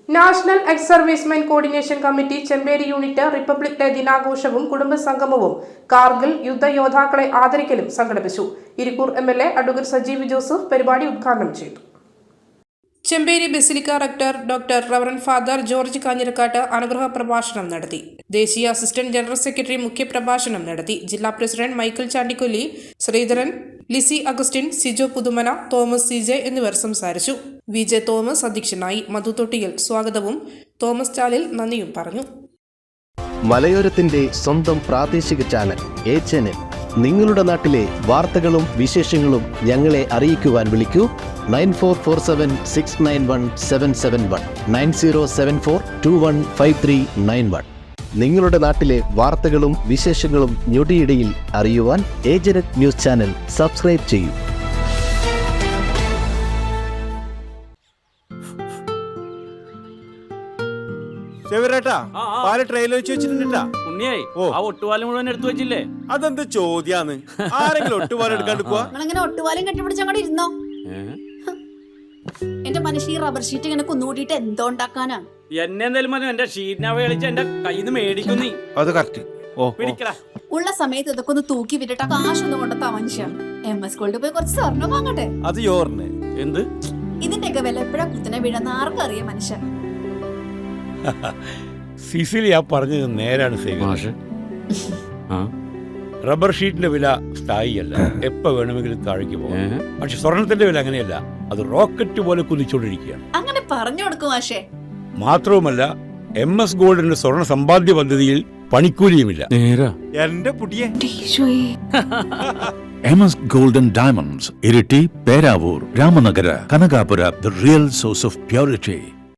National ex servicemen coordination committee Chemperi unit republic day ദിനാഘോഷവും കുടുംബസംഗമവും കാർഗിൽ യുദ്ധയോദ്ധാക്കളെ ആദരിക്കലും സംഘടിപ്പിച്ചു. ഇരിക്കൂർ MLA അഡ്വക്കേറ്റ് സജീവ് ജോസഫ് പരിപാടി ഉദ്ഘാടനം ചെയ്തു. Chemperi basilica rector doctor reverend father George Kanjirakattu അനുഗ്രഹ പ്രഭാഷണം നടത്തി. ദേശീയ അസിസ്റ്റന്റ് ജനറൽ സെക്രട്ടറി മുഖ്യപ്രഭാഷണം നടത്തി. ജില്ലാ പ്രസിഡന്റ് മൈക്കിൾ ചാണ്ടിക്കൊല്ലി, ശ്രീധരൻ, ലിസി അഗസ്റ്റിൻ, സിജോ പുതുമന, തോമസ് CJ എന്നിവർ സംസാരിച്ചു. VJ തോമസ് അധ്യക്ഷനായി. മധു തൊട്ടിയിൽ സ്വാഗതവും തോമസ് ചാലിൽ നന്ദിയും പറഞ്ഞു. മലയോരത്തിന്റെ സ്വന്തം പ്രാദേശിക ചാനൽ HNN. നിങ്ങളുടെ നാട്ടിലെ വാർത്തകളും വിശേഷങ്ങളും ഞങ്ങളെ അറിയിക്കുവാൻ വിളിക്കൂ 9447691771 9074215391. നിങ്ങളുടെ നാട്ടിലെ വാർത്തകളും വിശേഷങ്ങളും ഞൊടിയിടയിൽ അറിയുവാൻ ഏജനറ്റ് ന്യൂസ് ചാനൽ സബ്സ്ക്രൈബ് ചെയ്യൂ. അതെന്ത് ചോദ്യാന്ന്? ആരെങ്കിലും ഒട്ടുപാലം എടുക്കാണ്ട് പോവാ? ഒട്ടുപാലം കെട്ടിപ്പിടിച്ചങ്ങോട്ട് ഇരുന്നോ. എന്റെ മനുഷ്യ റബ്ബർ ഷീറ്റ് ഇങ്ങനെ കുന്നുകൂട്ടിട്ട് എന്തോ ഉണ്ടാക്കാനാ? എന്നെ എന്തായാലും എന്റെ ഷീറ്റിനെ കളിച്ച് എന്റെ കയ്യിൽ നിന്ന് മേടിക്കുന്നേ. അത് കറക്റ്റ്. ഉള്ള സമയത്ത് ഇതൊക്കെ ഒന്ന് തൂക്കി വിട്ടിട്ട് കാശൊന്നും കൊണ്ടെത്താ മനുഷ്യ. MS ഗോൾഡ് പോയി കുറച്ച് സ്വർണ്ണം വാങ്ങട്ടെ. അത് യോറിന് എന്ത്? ഇതിന്റെയൊക്കെ വില എപ്പോഴാ കുത്തിനെ വീഴുന്ന ആർക്കറിയാം മനുഷ്യ. സിസിലി ആ പറഞ്ഞത് നേരാണ്. റബ്ബർ ഷീറ്റിന്റെ വില സ്ഥായിയല്ല, എപ്പോ വേണമെങ്കിലും താഴേക്ക് പോകാം. പക്ഷെ സ്വർണത്തിന്റെ വില അങ്ങനെയല്ല, അത് റോക്കറ്റ് പോലെ കുതിച്ചുകൊണ്ടിരിക്കുകയാണ്. അങ്ങനെ പറഞ്ഞു കൊടുക്കും മാഷേ. മാത്രവുമല്ല MS ഗോൾഡിന്റെ സ്വർണ്ണ സമ്പാദ്യ പദ്ധതിയിൽ പണിക്കൂലിയുമില്ല. എന്റെ പുതിയ MS Gold and Diamonds, Iriti, Peravur, Ramanagara, Kanagapura, the real source of purity.